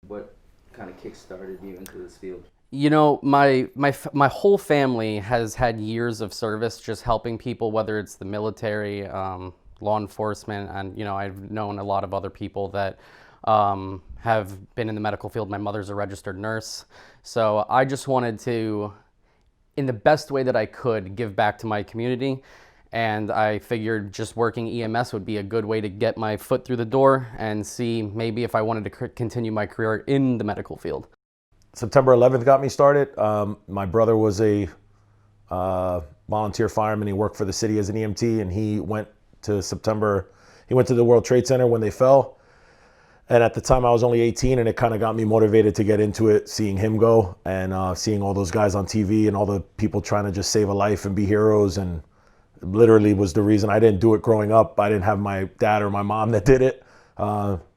What kind of kick-started you into this field? You know, my whole family has had years of service just helping people, whether it's the military, law enforcement, and I've known a lot of other people that have been in the medical field. My mother's a registered nurse, so I just wanted to, in the best way that I could, give back to my community. And I figured just working EMS would be a good way to get my foot through the door and see maybe if I wanted to continue my career in the medical field. September 11th got me started. My brother was a volunteer fireman. He worked for the city as an EMT, and he went to the World Trade Center when they fell. And at the time I was only 18, and it kind of got me motivated to get into it, seeing him go and seeing all those guys on TV and all the people trying to just save a life and be heroes. And literally was the reason. I didn't do it growing up. I didn't have my dad or my mom that did it.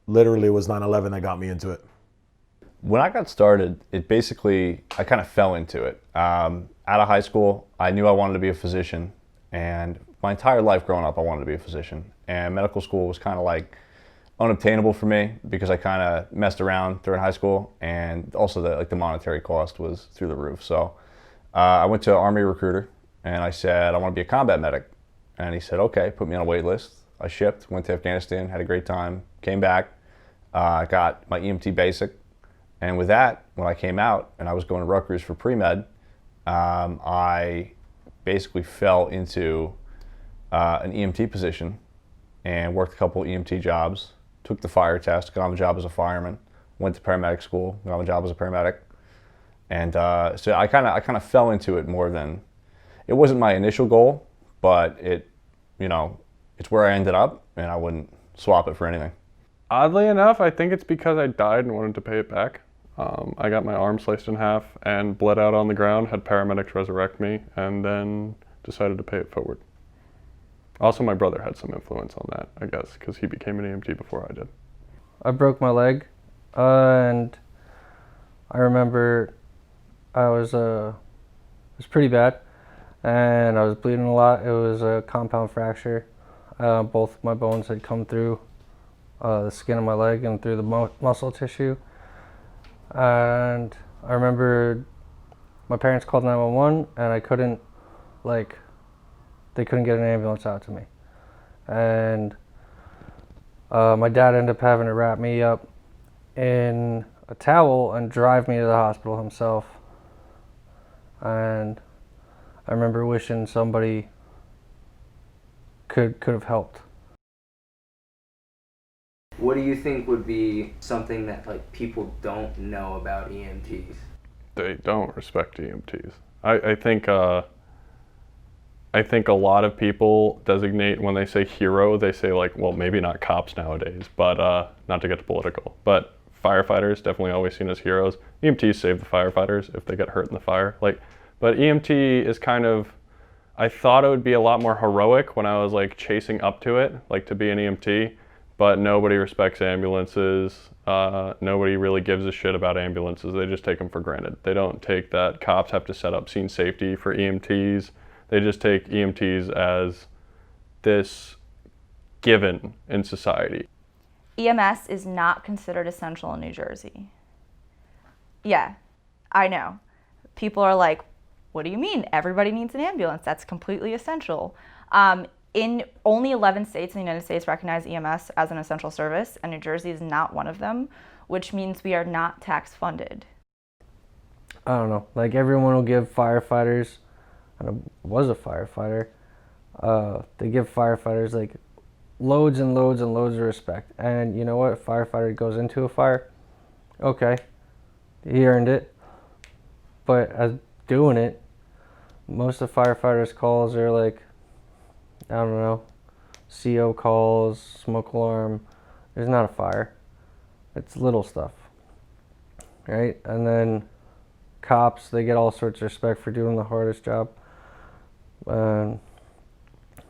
Literally was 9/11 that got me into it. When I got started, I kind of fell into it. Out of high school, I knew I wanted to be a physician, and my entire life growing up, I wanted to be a physician. And medical school was kind of like unobtainable for me because I kind of messed around during high school, and also the monetary cost was through the roof. So I went to an Army recruiter, and I said, I want to be a combat medic. And he said, okay, put me on a wait list. I shipped, went to Afghanistan, had a great time, came back, got my EMT basic. And with that, when I came out and I was going to Rutgers for pre-med, I basically fell into an EMT position and worked a couple EMT jobs, took the fire test, got on the job as a fireman, went to paramedic school, got on the job as a paramedic. And so I kind of fell into it more than, it wasn't my initial goal, but it's where I ended up, and I wouldn't swap it for anything. Oddly enough, I think it's because I died and wanted to pay it back. I got my arm sliced in half and bled out on the ground, had paramedics resurrect me, and then decided to pay it forward. Also, my brother had some influence on that, I guess, because he became an EMT before I did. I broke my leg, and I remember it was pretty bad, and I was bleeding a lot. It was a compound fracture. Both my bones had come through the skin of my leg and through the muscle tissue. And I remember my parents called 911, and they couldn't get an ambulance out to me. And my dad ended up having to wrap me up in a towel and drive me to the hospital himself. And I remember wishing somebody could have helped. What do you think would be something that people don't know about EMTs? They don't respect EMTs. I think a lot of people designate, when they say hero, they say well, maybe not cops nowadays, but not to get political, but firefighters definitely always seen as heroes. EMTs save the firefighters if they get hurt in the fire. But EMT is kind of, I thought it would be a lot more heroic when I was chasing up to it, to be an EMT. But nobody respects ambulances. Nobody really gives a shit about ambulances. They just take them for granted. They don't take that cops have to set up scene safety for EMTs. They just take EMTs as this given in society. EMS is not considered essential in New Jersey. Yeah, I know. People are like, what do you mean? Everybody needs an ambulance. That's completely essential. In only 11 states in the United States recognize EMS as an essential service, and New Jersey is not one of them, which means we are not tax funded. I don't know, everyone will give firefighters, and I was a firefighter, they give firefighters loads and loads and loads of respect. And you know what, if a firefighter goes into a fire, okay, he earned it. But as doing it, most of the firefighters' calls are I don't know, CO calls, smoke alarm. There's not a fire. It's little stuff, right? And then cops, they get all sorts of respect for doing the hardest job.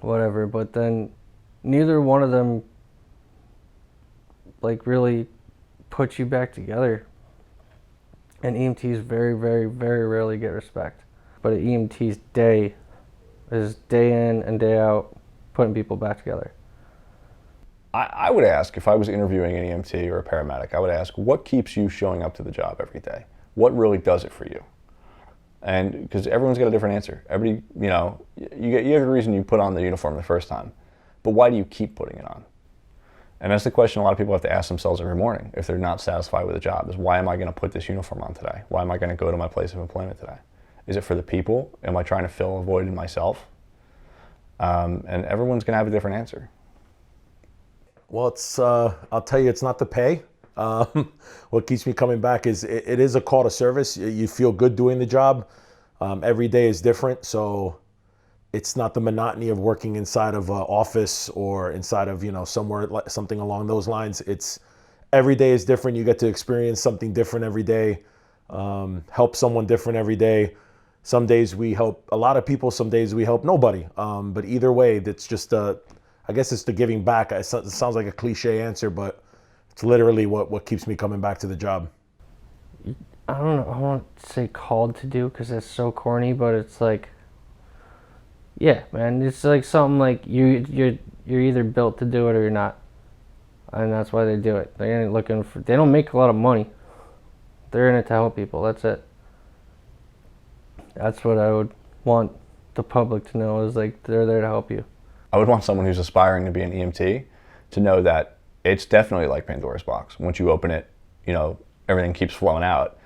Whatever, but then neither one of them really put you back together. And EMTs very, very, very rarely get respect. But an EMT's day is day in and day out putting people back together. I would ask, if I was interviewing an EMT or a paramedic, I would ask, what keeps you showing up to the job every day? What really does it for you? And because everyone's got a different answer. Everybody, you know, you have a reason you put on the uniform the first time, but why do you keep putting it on? And that's the question a lot of people have to ask themselves every morning if they're not satisfied with a job, is why am I going to put this uniform on today? Why am I going to go to my place of employment today? Is it for the people? Am I trying to fill a void in myself? And everyone's going to have a different answer. Well, it's I'll tell you, it's not the pay. What keeps me coming back is it is a call to service. You feel good doing the job. Every day is different, so it's not the monotony of working inside of an office or inside of, you know, somewhere, something along those lines. It's every day is different. You get to experience something different every day, help someone different every day. Some days we help a lot of people, some days we help nobody. But either way, it's just I guess it's the giving back. It sounds like a cliche answer, but it's literally what keeps me coming back to the job. I don't know. I won't say called to do because that's so corny, but it's like, yeah, man, it's like something like you're either built to do it or you're not, and that's why they do it. They ain't looking for. They don't make a lot of money. They're in it to help people. That's it. That's what I would want the public to know, is like they're there to help you. I would want someone who's aspiring to be an EMT to know that it's definitely like Pandora's box. Once you open it, you know, everything keeps flowing out.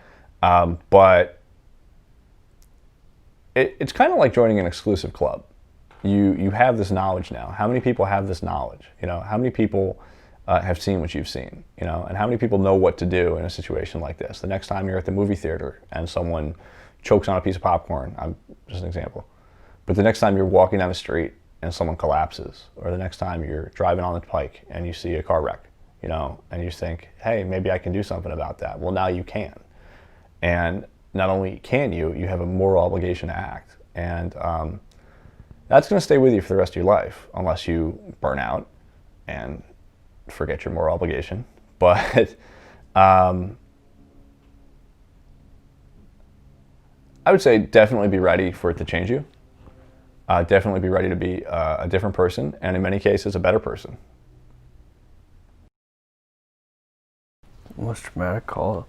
But it's kind of like joining an exclusive club. You have this knowledge now. How many people have this knowledge? You know, how many people have seen what you've seen? You know, and how many people know what to do in a situation like this? The next time you're at the movie theater and someone chokes on a piece of popcorn, I'm just an example. But the next time you're walking down the street and someone collapses, or the next time you're driving on the pike and you see a car wreck, you know, and you think, hey, maybe I can do something about that. Well, now you can. And not only can you, you have a moral obligation to act. And that's going to stay with you for the rest of your life, unless you burn out and forget your moral obligation. But I would say definitely be ready for it to change you. Definitely be ready to be a different person, and in many cases, a better person. Most traumatic call.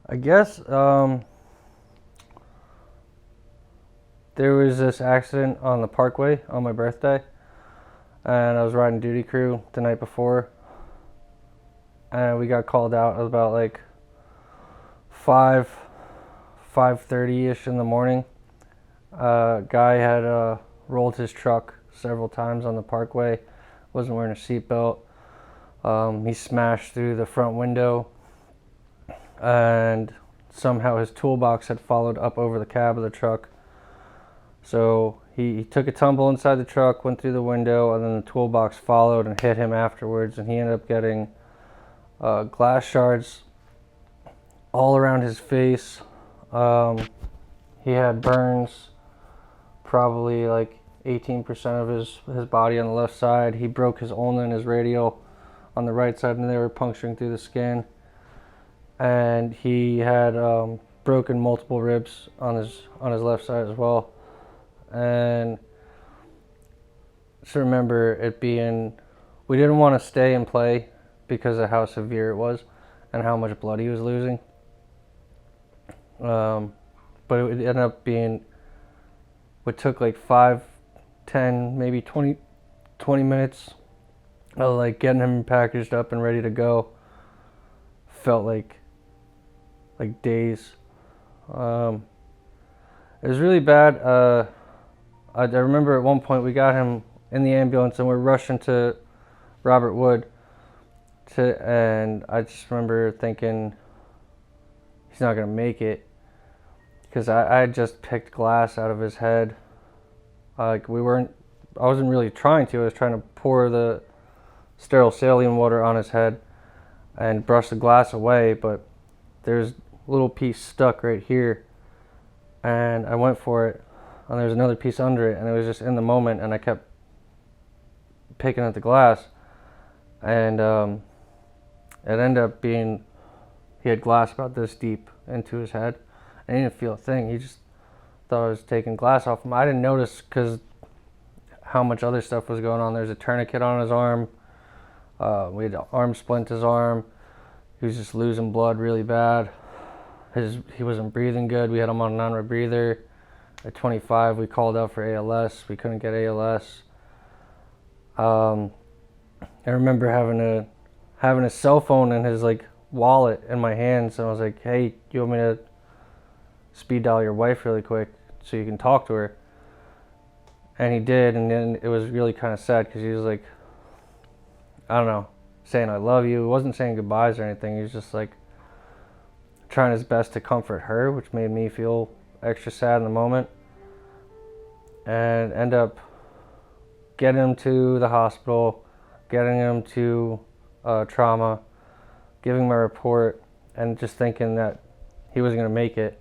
I guess there was this accident on the Parkway on my birthday, and I was riding duty crew the night before, and we got called out at about like 5:30ish in the morning. Guy had rolled his truck several times on the Parkway, wasn't wearing a seatbelt. He smashed through the front window, and somehow his toolbox had followed up over the cab of the truck. So he took a tumble inside the truck, went through the window, and then the toolbox followed and hit him afterwards, and he ended up getting glass shards all around his face. He had burns, probably like 18% of his body on the left side. He broke his ulna and his radial on the right side, and they were puncturing through the skin. And he had broken multiple ribs on his left side as well. And just remember it being, we didn't want to stay and play because of how severe it was and how much blood he was losing. But it ended up being what took like 5, 10, maybe 20 minutes of like getting him packaged up and ready to go. Felt like days. It was really bad. I remember at one point we got him in the ambulance and we're rushing to Robert Wood and I just remember thinking he's not gonna make it, because I had just picked glass out of his head. I wasn't really trying to. I was trying to pour the sterile saline water on his head and brush the glass away, but there's a little piece stuck right here, and I went for it, and there's another piece under it, and it was just in the moment, and I kept picking at the glass, and it ended up being, he had glass about this deep into his head, and he didn't feel a thing. The thought I was taking glass off him. I didn't notice because how much other stuff was going on. There's a tourniquet on his arm. We had an arm splint his arm. He was just losing blood really bad. He wasn't breathing good. We had him on a non-rebreather. At 25, we called out for ALS. We couldn't get ALS. I remember having a cell phone in his like wallet in my hands, and I was like, "Hey, you want me to speed dial your wife really quick so you can talk to her?" And he did, and then it was really kind of sad because he was like, I don't know, saying I love you. He wasn't saying goodbyes or anything. He was just like trying his best to comfort her, which made me feel extra sad in the moment. And end up getting him to the hospital, getting him to trauma, giving him a report, and just thinking that he was going to make it.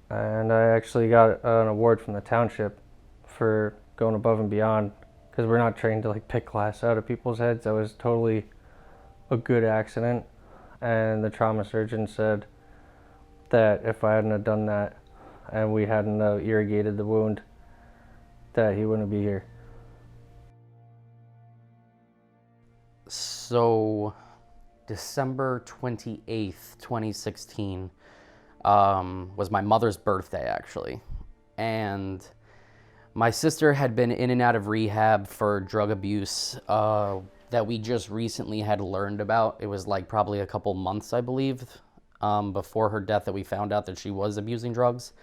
And I actually got an award from the township for going above and beyond, because we're not trained to like pick glass out of people's heads. That was totally a good accident. And the trauma surgeon said that if I hadn't have done that and we hadn't irrigated the wound, that he wouldn't be here. So December 28th, 2016 was my mother's birthday, actually. And my sister had been in and out of rehab for drug abuse that we just recently had learned about. It was like probably a couple months, I believe, before her death that we found out that she was abusing drugs.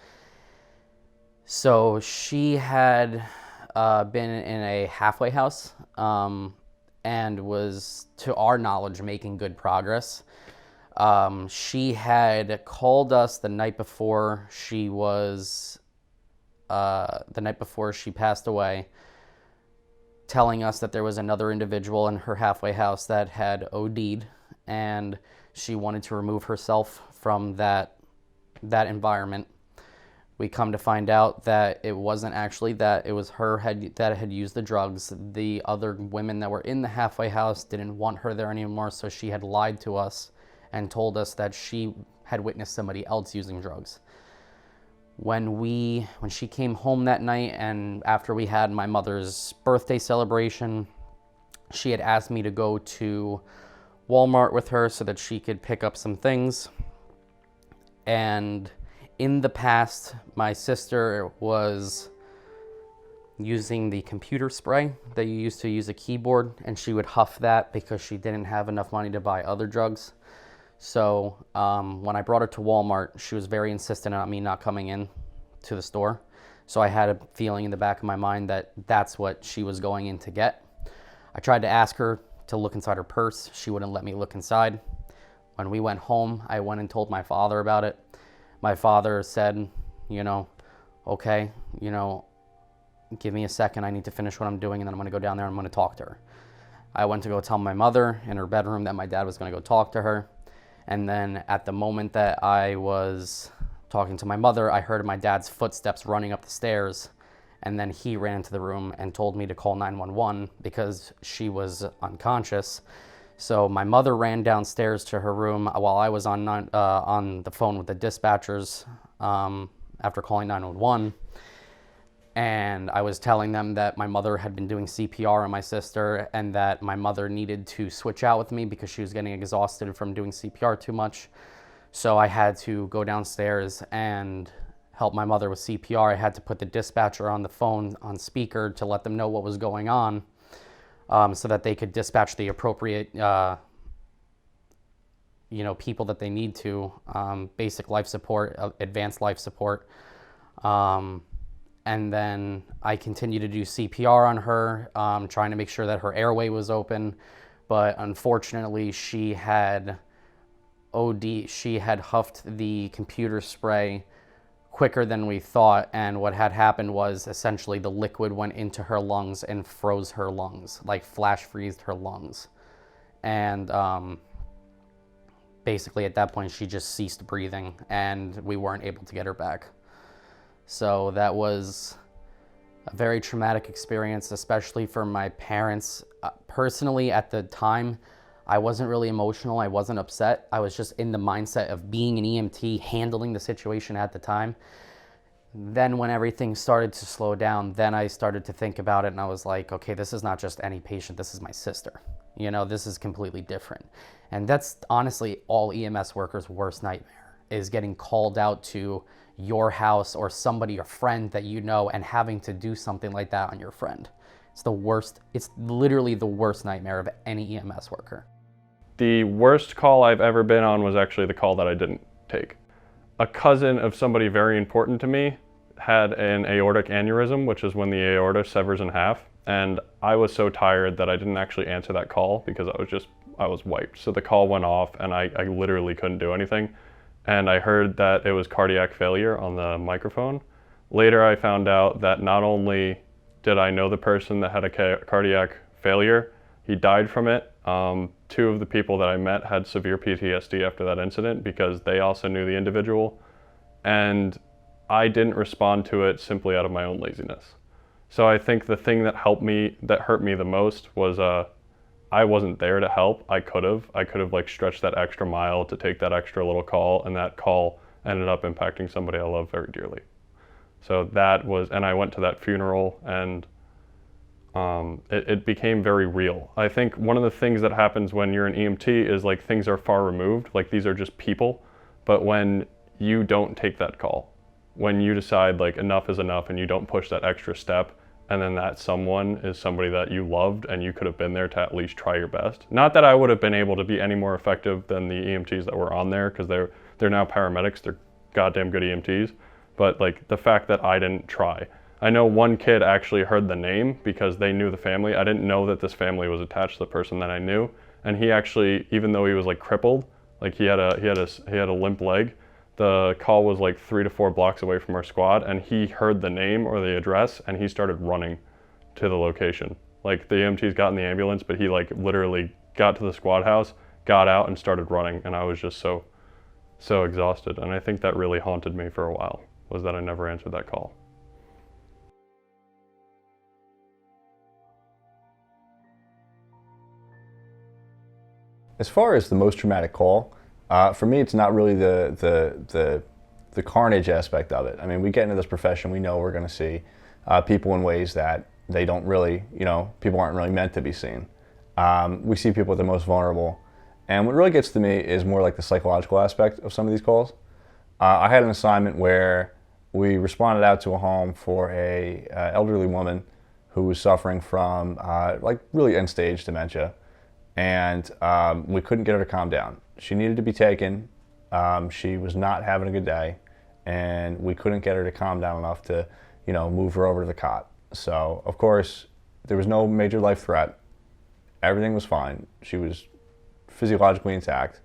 So she had been in a halfway house and was, to our knowledge, making good progress. She had called us the night before she passed away, telling us that there was another individual in her halfway house that had OD'd, and she wanted to remove herself from that environment. We come to find out that it wasn't actually that, it was her that had used the drugs. The other women that were in the halfway house didn't want her there anymore, so she had lied to us and told us that she had witnessed somebody else using drugs. When she came home that night, and after we had my mother's birthday celebration, she had asked me to go to Walmart with her so that she could pick up some things. And in the past, my sister was using the computer spray that you used to use a keyboard, and she would huff that because she didn't have enough money to buy other drugs. So when I brought her to Walmart, she was very insistent on me not coming in to the store. So I had a feeling in the back of my mind that that's what she was going in to get. I tried to ask her to look inside her purse. She wouldn't let me look inside. When we went home, I went and told my father about it. My father said, okay, give me a second. I need to finish what I'm doing, and then I'm going to go down there and I'm going to talk to her. I went to go tell my mother in her bedroom that my dad was going to go talk to her. And then at the moment that I was talking to my mother, I heard my dad's footsteps running up the stairs. And then he ran into the room and told me to call 911 because she was unconscious. So my mother ran downstairs to her room while I was on the phone with the dispatchers after calling 911. And I was telling them that my mother had been doing CPR on my sister and that my mother needed to switch out with me because she was getting exhausted from doing CPR too much. So I had to go downstairs and help my mother with CPR. I had to put the dispatcher on the phone on speaker to let them know what was going on so that they could dispatch the appropriate people that they need to, basic life support, advanced life support. And then I continued to do CPR on her, trying to make sure that her airway was open. But unfortunately, she had OD. She had huffed the computer spray quicker than we thought. And what had happened was essentially the liquid went into her lungs and froze her lungs, like flash freezed her lungs. And basically at that point, she just ceased breathing and we weren't able to get her back. So that was a very traumatic experience, especially for my parents. Personally, at the time, I wasn't really emotional. I wasn't upset. I was just in the mindset of being an EMT, handling the situation at the time. then when everything started to slow down, then I started to think about it, and I was like, okay, this is not just any patient, this is my sister. You know, this is completely different. And that's honestly all EMS workers' worst nightmare, is getting called out to your house or somebody, a friend that you know, and having to do something like that on your friend. It's the worst, it's literally the worst nightmare of any EMS worker. The worst call I've ever been on was actually the call that I didn't take. A cousin of somebody very important to me had an aortic aneurysm, which is when the aorta severs in half. And I was so tired that I didn't actually answer that call because I was wiped. So the call went off and I literally couldn't do anything. And I heard that it was cardiac failure on the microphone. Later I found out that not only did I know the person that had a cardiac failure, he died from it. 2 of the people that I met had severe PTSD after that incident because they also knew the individual. And I didn't respond to it simply out of my own laziness. So I think the thing that hurt me the most was I wasn't there to help. I could have like stretched that extra mile to take that extra little call, and that call ended up impacting somebody I love very dearly. So that was, and I went to that funeral, and it became very real. I think one of the things that happens when you're an EMT is like things are far removed, like these are just people, but when you don't take that call, when you decide like enough is enough and you don't push that extra step, and then that someone is somebody that you loved and you could have been there to at least try your best. Not that I would have been able to be any more effective than the EMTs that were on there, because they're now paramedics, they're goddamn good EMTs, but like the fact that I didn't try. I know one kid actually heard the name because they knew the family. I didn't know that this family was attached to the person that I knew, and he actually, even though he was like crippled, like he had a limp leg, the call was like 3 to 4 blocks away from our squad, and he heard the name or the address and he started running to the location. Like the EMTs got in the ambulance, but he like literally got to the squad house, got out and started running, and I was just so exhausted. And I think that really haunted me for a while, was that I never answered that call. As far as the most traumatic call, for me, it's not really the carnage aspect of it. I mean, we get into this profession, we know we're going to see people in ways that they don't really, people aren't really meant to be seen. We see people at the most vulnerable. And what really gets to me is more like the psychological aspect of some of these calls. I had an assignment where we responded out to a home for a elderly woman who was suffering from like really end-stage dementia. And we couldn't get her to calm down. She needed to be taken. She was not having a good day, and we couldn't get her to calm down enough to, move her over to the cot. So, of course, there was no major life threat. Everything was fine. She was physiologically intact.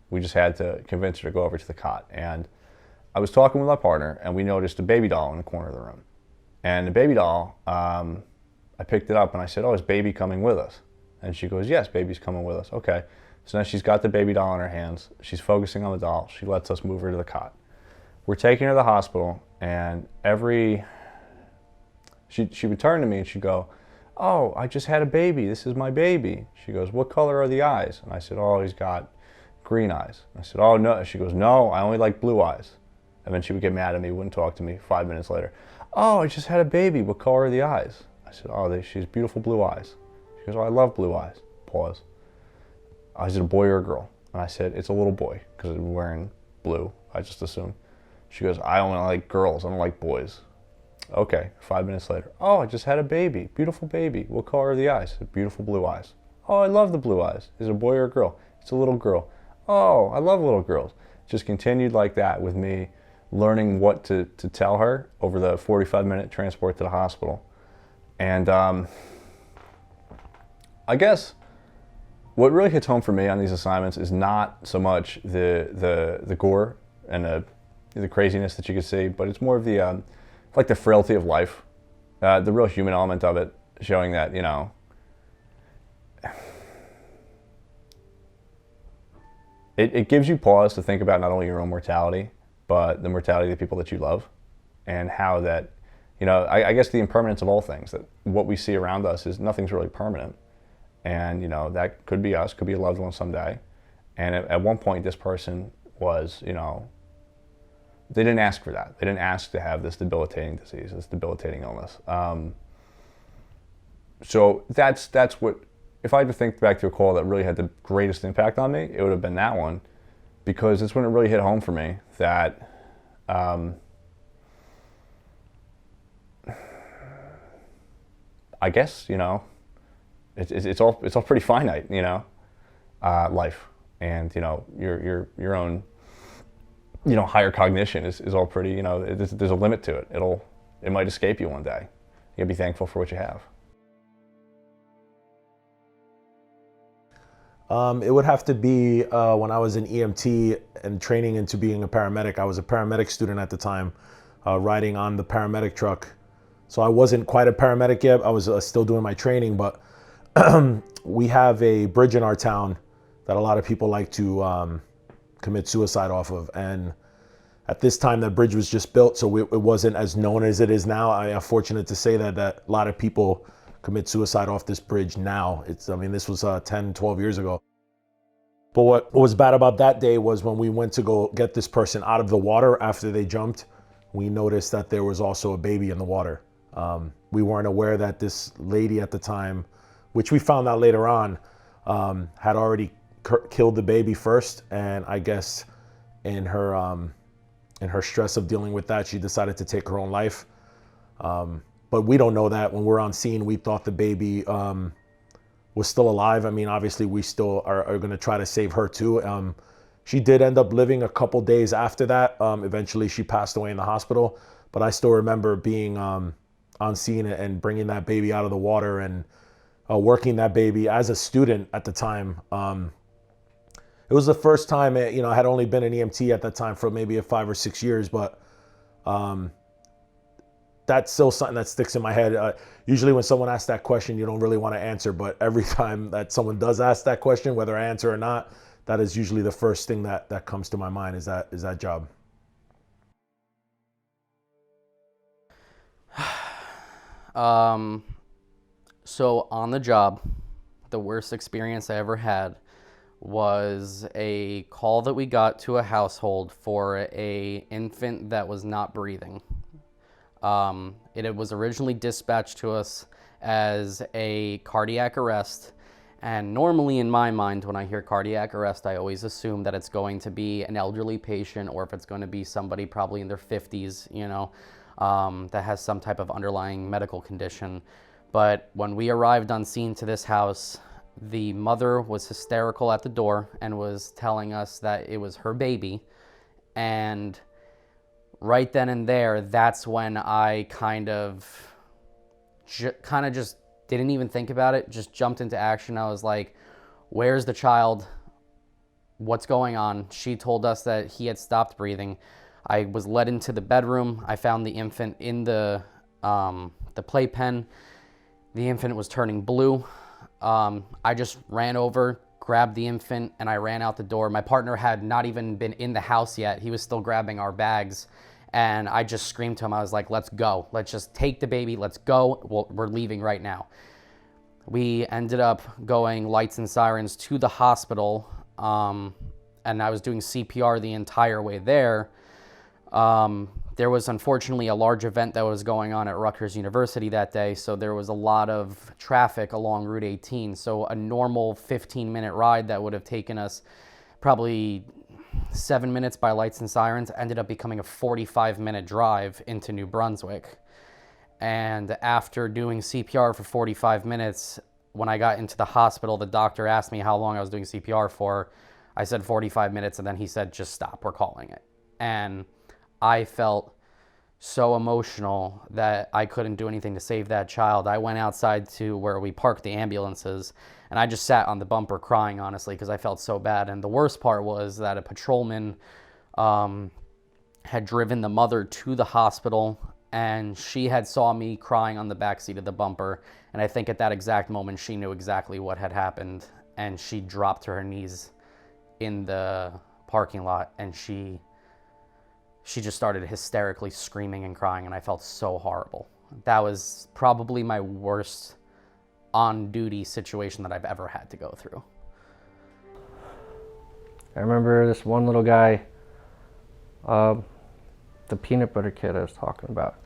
We just had to convince her to go over to the cot. And I was talking with my partner, and we noticed a baby doll in the corner of the room. And the baby doll, I picked it up, and I said, "Oh, is baby coming with us?" And she goes, "Yes, baby's coming with us." Okay. So now she's got the baby doll in her hands. She's focusing on the doll. She lets us move her to the cot. We're taking her to the hospital, and she would turn to me and she'd go, "Oh, I just had a baby. This is my baby." She goes, "What color are the eyes?" And I said, "Oh, he's got green eyes." I said, "Oh, no." She goes, "No, I only like blue eyes." And then she would get mad at me, wouldn't talk to me. 5 minutes later, "Oh, I just had a baby. What color are the eyes?" I said, "Oh, she's beautiful blue eyes." She goes, "Oh, I love blue eyes." Pause. "Is it a boy or a girl?" And I said, "It's a little boy," because I'm wearing blue. I just assumed. She goes, "I only like girls. I don't like boys." Okay. 5 minutes later, "Oh, I just had a baby. Beautiful baby. What color are the eyes?" I said, "Beautiful blue eyes." "Oh, I love the blue eyes. Is it a boy or a girl?" "It's a little girl." "Oh, I love little girls." Just continued like that with me learning what to tell her over the 45-minute transport to the hospital. And I guess what really hits home for me on these assignments is not so much the gore and the craziness that you can see, but it's more of the like the frailty of life, the real human element of it, showing that it gives you pause to think about not only your own mortality, but the mortality of the people that you love, and how that I guess the impermanence of all things, that what we see around us is nothing's really permanent. And that could be us, could be a loved one someday. And at one point, this person was, they didn't ask for that. They didn't ask to have this debilitating disease, this debilitating illness. So that's what, if I had to think back to a call that really had the greatest impact on me, it would have been that one, because it's when it really hit home for me that I guess, you know, it's all pretty finite, you know, life, and, you know, your own, you know, higher cognition is all pretty, you know, there's a limit to it. It might escape you one day. You gotta be thankful for what you have. It would have to be when I was an EMT and training into being a paramedic. I was a paramedic student at the time, riding on the paramedic truck. So I wasn't quite a paramedic yet. I was still doing my training, but we have a bridge in our town that a lot of people like to commit suicide off of. And at this time, that bridge was just built, so it wasn't as known as it is now. I am fortunate to say that a lot of people commit suicide off this bridge now. I mean, this was 10, 12 years ago. But what was bad about that day was when we went to go get this person out of the water after they jumped, we noticed that there was also a baby in the water. We weren't aware that this lady at the time, which we found out later on, had already killed the baby first. And I guess in her stress of dealing with that, she decided to take her own life. But we don't know that. When we're on scene, we thought the baby was still alive. I mean, obviously, we still are going to try to save her too. She did end up living a couple days after that. Eventually, she passed away in the hospital. But I still remember being on scene and bringing that baby out of the water and working that baby as a student at the time. It was the first time, you know, I had only been an EMT at that time for maybe 5 or 6 years, but that's still something that sticks in my head. Usually when someone asks that question, you don't really want to answer, but every time that someone does ask that question, whether I answer or not, that is usually the first thing that comes to my mind is that job. So on the job, the worst experience I ever had was a call that we got to a household for a infant that was not breathing. It was originally dispatched to us as a cardiac arrest, and normally in my mind when I hear cardiac arrest, I always assume that it's going to be an elderly patient, or if it's going to be somebody probably in their 50s, you know, that has some type of underlying medical condition. But when we arrived on scene to this house, the mother was hysterical at the door and was telling us that it was her baby. And right then and there, that's when I kind of just didn't even think about it, just jumped into action. I was like, where's the child? What's going on? She told us that he had stopped breathing. I was led into the bedroom. I found the infant in the playpen. The infant was turning blue. I just ran over, grabbed the infant, and I ran out the door. My partner had not even been in the house yet. He was still grabbing our bags. And I just screamed to him. I was like, let's go. Let's just take the baby. Let's go. We're leaving right now. We ended up going lights and sirens to the hospital. And I was doing CPR the entire way there. There was unfortunately a large event that was going on at Rutgers University that day, so there was a lot of traffic along Route 18. So a normal 15-minute ride that would have taken us probably 7 minutes by lights and sirens ended up becoming a 45-minute drive into New Brunswick. And after doing CPR for 45 minutes, when I got into the hospital, the doctor asked me how long I was doing CPR for. I said 45 minutes, and then he said, just stop, we're calling it. And I felt so emotional that I couldn't do anything to save that child. I went outside to where we parked the ambulances, and I just sat on the bumper crying, honestly, because I felt so bad. And the worst part was that a patrolman had driven the mother to the hospital, and she had saw me crying on the backseat of the bumper. And I think at that exact moment, she knew exactly what had happened, and she dropped to her knees in the parking lot, and she just started hysterically screaming and crying, and I felt so horrible. That was probably my worst on-duty situation that I've ever had to go through. I remember this one little guy, the peanut butter kid I was talking about,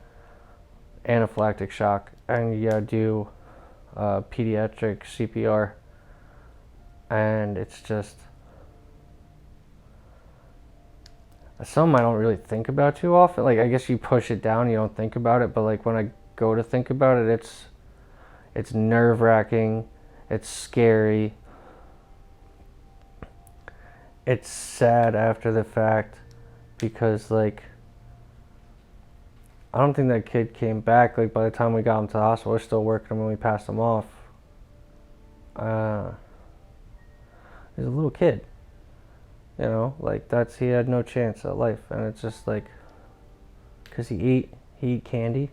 anaphylactic shock, and you gotta do pediatric CPR, and it's just something I don't really think about too often. Like, I guess you push it down, you don't think about it, but like when I go to think about it, it's nerve-wracking, it's scary, it's sad after the fact, because like I don't think that kid came back. Like, by the time we got him to the hospital, we're still working him when we passed him off. He's a little kid, you know, like he had no chance at life. And it's just like, because he ate candy,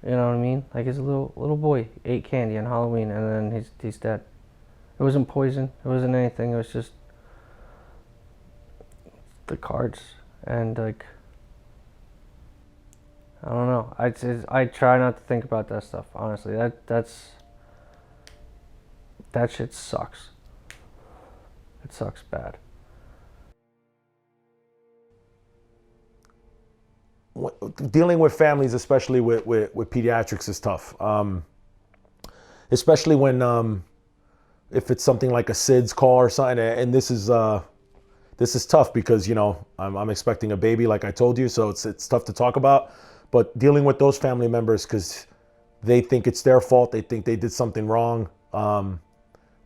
you know what I mean? Like, he's a little boy, ate candy on Halloween, and then he's dead. It wasn't poison, it wasn't anything, it was just the cards. And like, I don't know, I try not to think about that stuff, honestly. That shit sucks. It sucks bad. Dealing with families, especially with pediatrics, is tough. Especially when if it's something like a SIDS call or something, and this is tough because, you know, I'm expecting a baby, like I told you, so it's tough to talk about. But dealing with those family members, because they think it's their fault, they think they did something wrong,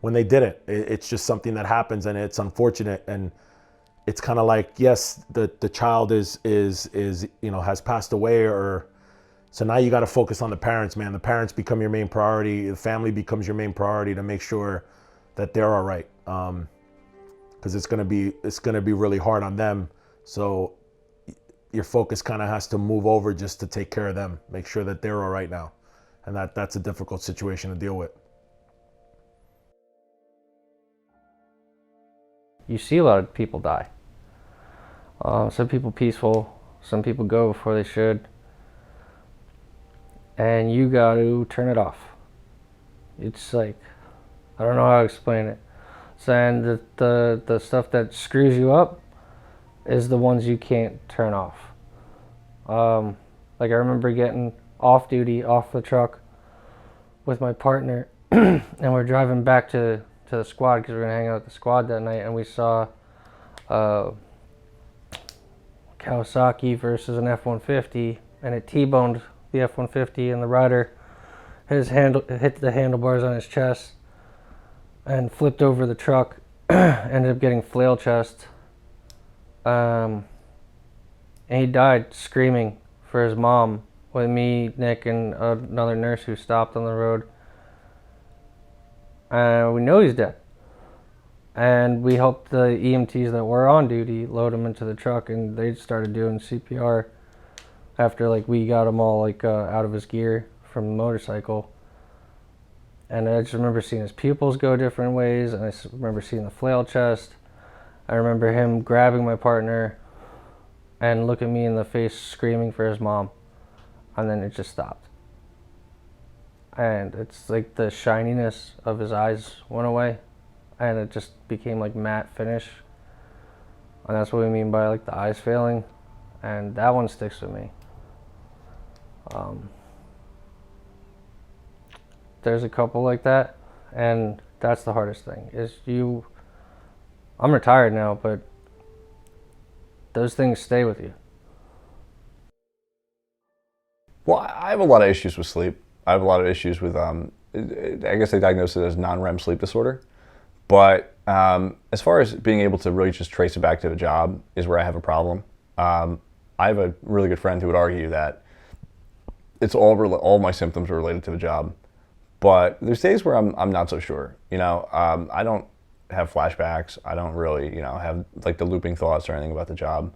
when they didn't. It's just something that happens, and it's unfortunate. And it's kind of like, yes, the child is you know, has passed away, or so now you got to focus on the parents, man. The parents become your main priority. The family becomes your main priority to make sure that they're all right, because it's gonna be really hard on them. So your focus kind of has to move over just to take care of them, make sure that they're all right now, and that's a difficult situation to deal with. You see a lot of people die. Some people peaceful, some people go before they should, and you got to turn it off. It's like, I don't know how to explain it. Saying that the stuff that screws you up is the ones you can't turn off. Like, I remember getting off duty, off the truck with my partner, and we're driving back to the squad because we were gonna hang out with the squad that night, and we saw Kawasaki versus an F-150, and it T-boned the F-150, and the rider hit the handlebars on his chest and flipped over the truck. Ended up getting flail chest, and he died screaming for his mom with me, Nick, and another nurse who stopped on the road. We know he's dead, and we helped the EMTs that were on duty load him into the truck, and they started doing CPR after like we got him all like out of his gear from the motorcycle. And I just remember seeing his pupils go different ways, and I remember seeing the flail chest. I remember him grabbing my partner and looking me in the face screaming for his mom, and then it just stopped. And it's like the shininess of his eyes went away, and it just became like matte finish, and that's what we mean by like the eyes failing, and that one sticks with me. There's a couple like that, and that's the hardest thing. I'm retired now, but those things stay with you. Well, I have a lot of issues with sleep. I have a lot of issues with, I guess they diagnosed it as non-REM sleep disorder. But as far as being able to really just trace it back to the job is where I have a problem. I have a really good friend who would argue that it's all my symptoms are related to the job. But there's days where I'm not so sure. You know, I don't have flashbacks. I don't really, you know, have like the looping thoughts or anything about the job.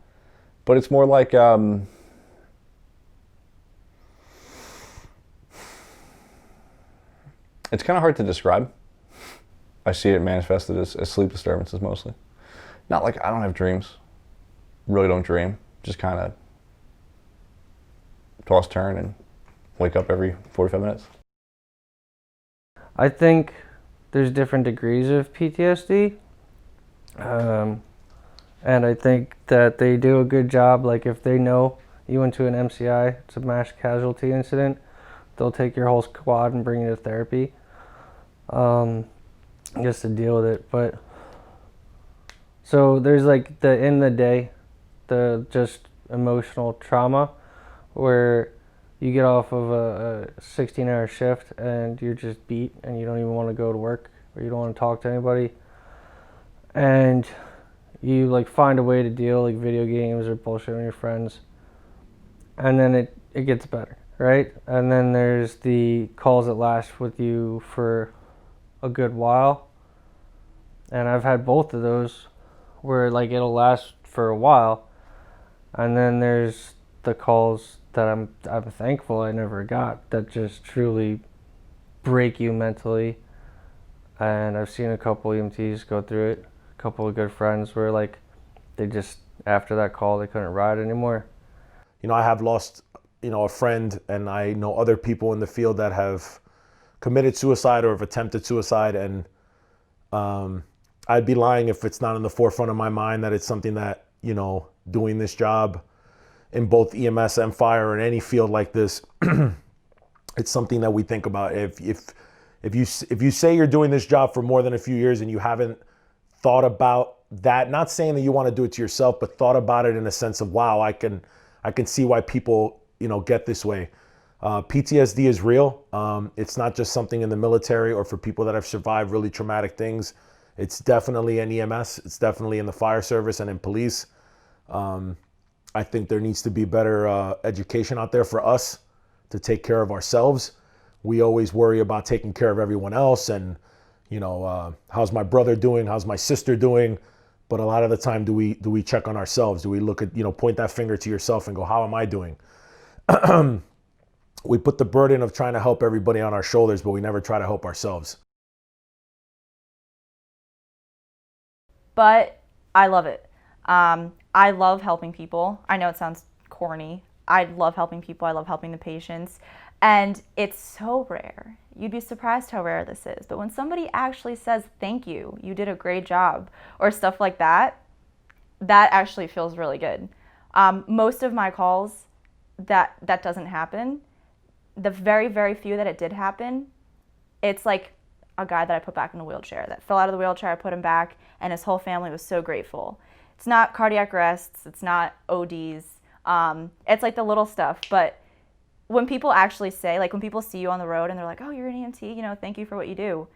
But it's more like, it's kind of hard to describe. I see it manifested as sleep disturbances mostly. Not like I don't have dreams. Really don't dream. Just kind of toss, turn, and wake up every 45 minutes. I think there's different degrees of PTSD. And I think that they do a good job. Like if they know you went to an MCI, it's a mass casualty incident, they'll take your whole squad and bring you to therapy, just to deal with it. But so there's like the in the day, the just emotional trauma where you get off of a 16-hour shift and you're just beat and you don't even want to go to work or you don't want to talk to anybody. And you like find a way to deal, like video games or bullshit with your friends. And then it gets better, right? And then there's the calls that last with you for a good while. And I've had both of those where like it'll last for a while. And then there's the calls that I'm thankful I never got that just truly break you mentally. And I've seen a couple EMTs go through it. A couple of good friends where like they just after that call they couldn't ride anymore. You know, I have lost, you know, a friend, and I know other people in the field that have committed suicide or have attempted suicide, and I'd be lying if it's not in the forefront of my mind that it's something that, you know, doing this job in both EMS and fire or in any field like this, it's something that we think about. If you say you're doing this job for more than a few years and you haven't thought about that, not saying that you want to do it to yourself, but thought about it in a sense of, wow, I can see why people, you know, get this way. PTSD is real. It's not just something in the military or for people that have survived really traumatic things. It's definitely in EMS. It's definitely in the fire service and in police. I think there needs to be better education out there for us to take care of ourselves. We always worry about taking care of everyone else and, you know, how's my brother doing? How's my sister doing? But a lot of the time, do we check on ourselves? Do we look at, you know, point that finger to yourself and go, how am I doing? We put the burden of trying to help everybody on our shoulders, but we never try to help ourselves. But I love it. I love helping people. I know it sounds corny. I love helping people. I love helping the patients. And it's so rare. You'd be surprised how rare this is. But when somebody actually says, thank you, you did a great job, or stuff like that, that actually feels really good. Most of my calls, that doesn't happen. The very, very few that it did happen, it's like a guy that I put back in a wheelchair that fell out of the wheelchair, I put him back, and his whole family was so grateful. It's not cardiac arrests, it's not ODs, it's like the little stuff. But when people actually say, like when people see you on the road and they're like, oh, you're an EMT, you know, thank you for what you do.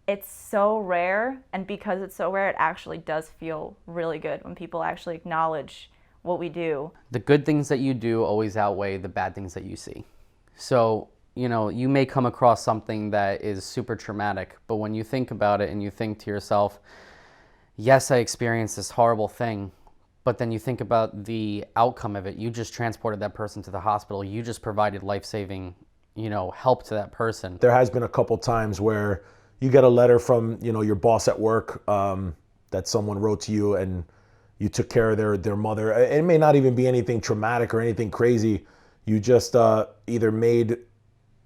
It's so rare, and because it's so rare, it actually does feel really good when people actually acknowledge what we do. The good things that you do always outweigh the bad things that you see. So, you know, you may come across something that is super traumatic, but when you think about it and you think to yourself, yes, I experienced this horrible thing, but then you think about the outcome of it. You just transported that person to the hospital. You just provided life-saving, you know, help to that person. There has been a couple times where you get a letter from, you know, your boss at work that someone wrote to you and you took care of their mother. It may not even be anything traumatic or anything crazy. You just either made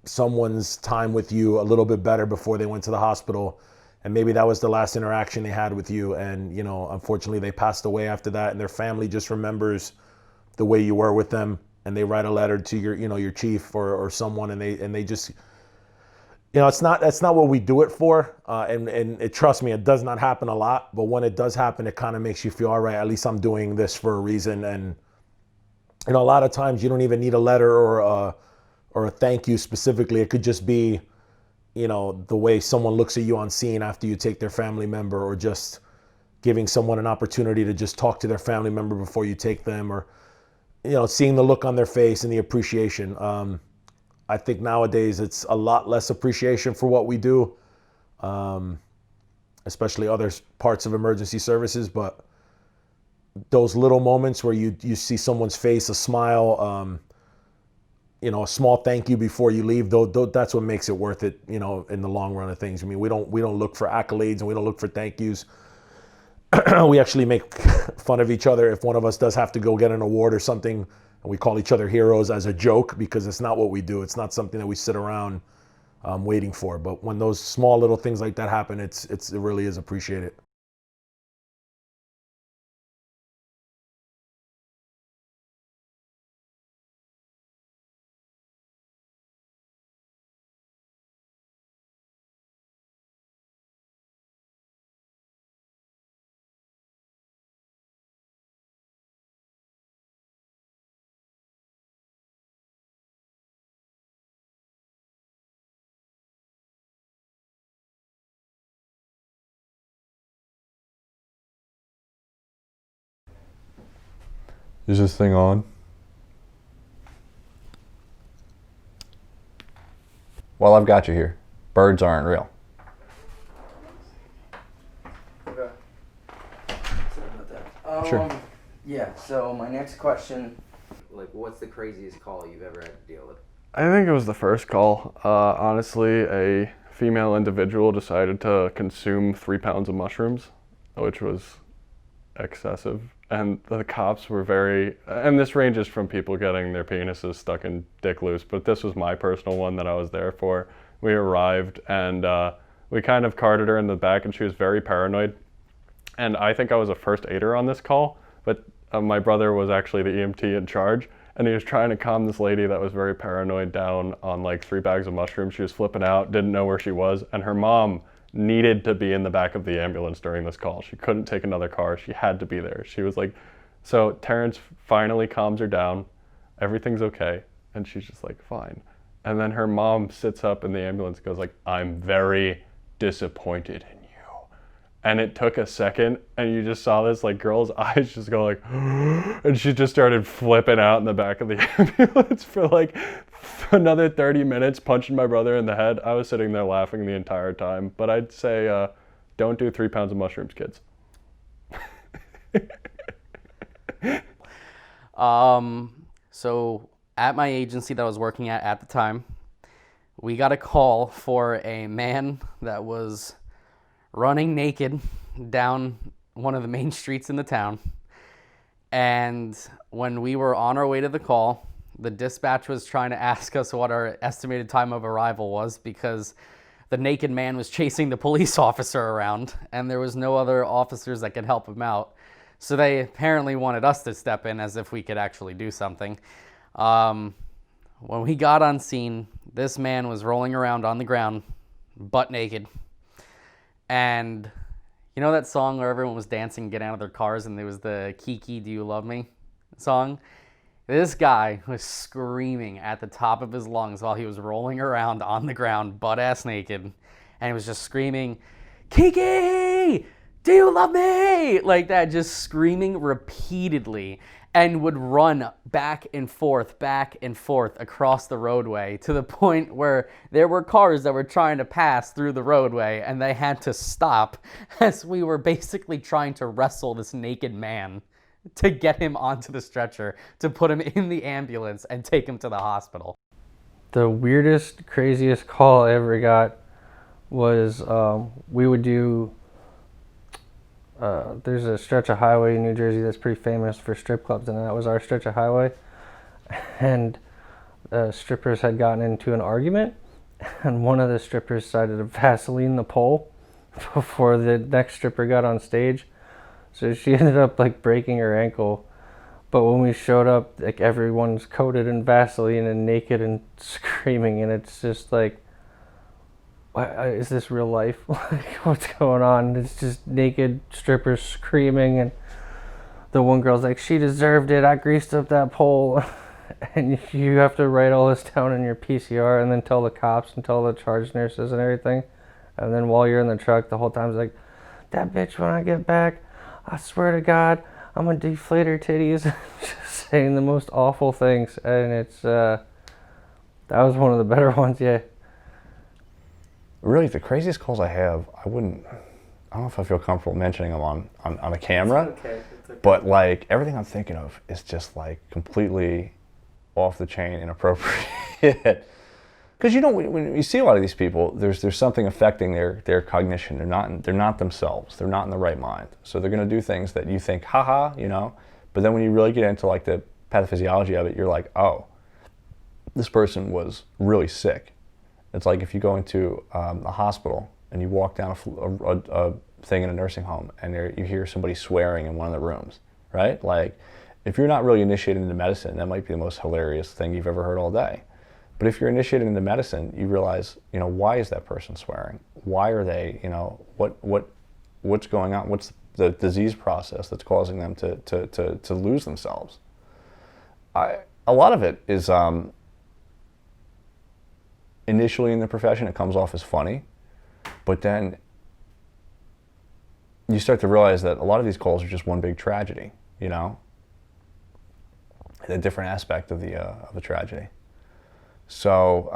someone's time with you a little bit better before they went to the hospital, and maybe that was the last interaction they had with you, and, you know, unfortunately they passed away after that, and their family just remembers the way you were with them, and they write a letter to your, you know, your chief or someone, and they just, you know, that's not what we do it for, and trust me, it does not happen a lot, but when it does happen, it kind of makes you feel, all right, at least I'm doing this for a reason. And you know, a lot of times you don't even need a letter or a thank you specifically. It could just be, you know, the way someone looks at you on scene after you take their family member, or just giving someone an opportunity to just talk to their family member before you take them, or, you know, seeing the look on their face and the appreciation. I think nowadays it's a lot less appreciation for what we do, especially other parts of emergency services, but those little moments where you see someone's face, a smile, you know, a small thank you before you leave, that's what makes it worth it, you know, in the long run of things. I mean, we don't look for accolades and we don't look for thank yous. We actually make fun of each other if one of us does have to go get an award or something, and we call each other heroes as a joke, because it's not what we do. It's not something that we sit around waiting for. But when those small little things like that happen, it really is appreciated. Is this thing on? Well, I've got you here. Birds aren't real. Okay. Sorry about that. Sure. Yeah, so my next question, like, what's the craziest call you've ever had to deal with? I think it was the first call. Honestly, a female individual decided to consume 3 pounds of mushrooms, which was excessive. And the cops were very, and this ranges from people getting their penises stuck in dick loose, but this was my personal one that I was there for. We arrived and we kind of carted her in the back and she was very paranoid. And I think I was a first aider on this call, but my brother was actually the EMT in charge. And he was trying to calm this lady that was very paranoid down on like 3 bags of mushrooms. She was flipping out, didn't know where she was. And her mom needed to be in the back of the ambulance during this call. She couldn't take another car. She had to be there. She was like, so Terrence finally calms her down. Everything's okay. And she's just like, fine. And then her mom sits up in the ambulance and goes like, I'm very disappointed in you. And it took a second and you just saw this like girl's eyes just go like, and she just started flipping out in the back of the ambulance for like another 30 minutes, punching my brother in the head. I was sitting there laughing the entire time, but I'd say don't do 3 pounds of mushrooms, kids. So at my agency that I was working at the time, we got a call for a man that was running naked down one of the main streets in the town. And when we were on our way to the call, the dispatch was trying to ask us what our estimated time of arrival was because the naked man was chasing the police officer around and there was no other officers that could help him out. So they apparently wanted us to step in as if we could actually do something. When we got on scene, this man was rolling around on the ground, butt naked. And you know that song where everyone was dancing, getting out of their cars, and there was the Kiki, Do You Love Me song? This guy was screaming at the top of his lungs while he was rolling around on the ground, butt-ass naked. And he was just screaming, Kiki, do you love me? Like that, just screaming repeatedly. And would run back and forth across the roadway to the point where there were cars that were trying to pass through the roadway and they had to stop as we were basically trying to wrestle this naked man to get him onto the stretcher, to put him in the ambulance and take him to the hospital. The weirdest, craziest call I ever got was we would do there's a stretch of highway in New Jersey that's pretty famous for strip clubs, and that was our stretch of highway. And strippers had gotten into an argument, and one of the strippers decided to Vaseline the pole before the next stripper got on stage. So she ended up like breaking her ankle. But when we showed up, like everyone's coated in Vaseline and naked and screaming, and it's just like, is this real life? Like, what's going on? It's just naked strippers screaming, and the one girl's like, she deserved it, I greased up that pole. And you have to write all this down in your PCR and then tell the cops and tell the charge nurses and everything. And then while you're in the truck, the whole time it's like, that bitch, when I get back, I swear to God, I'm gonna deflate her titties. Just saying the most awful things. And it's that was one of the better ones, yeah. Really, the craziest calls I have, I don't know if I feel comfortable mentioning them on a camera. It's okay. But like everything I'm thinking of is just like completely off the chain, inappropriate. Because you know, when you see a lot of these people, there's something affecting their cognition. They're not themselves. They're not in the right mind. So they're going to do things that you think, haha, you know. But then when you really get into like the pathophysiology of it, you're like, oh, this person was really sick. It's like if you go into a hospital and you walk down a thing in a nursing home and you hear somebody swearing in one of the rooms, right? Like, if you're not really initiated into medicine, that might be the most hilarious thing you've ever heard all day. But if you're initiated into medicine, you realize, you know, why is that person swearing? Why are they, you know, what's going on? What's the disease process that's causing them to lose themselves? A lot of it is initially in the profession, it comes off as funny, but then you start to realize that a lot of these calls are just one big tragedy, you know? a different aspect of the of a tragedy. So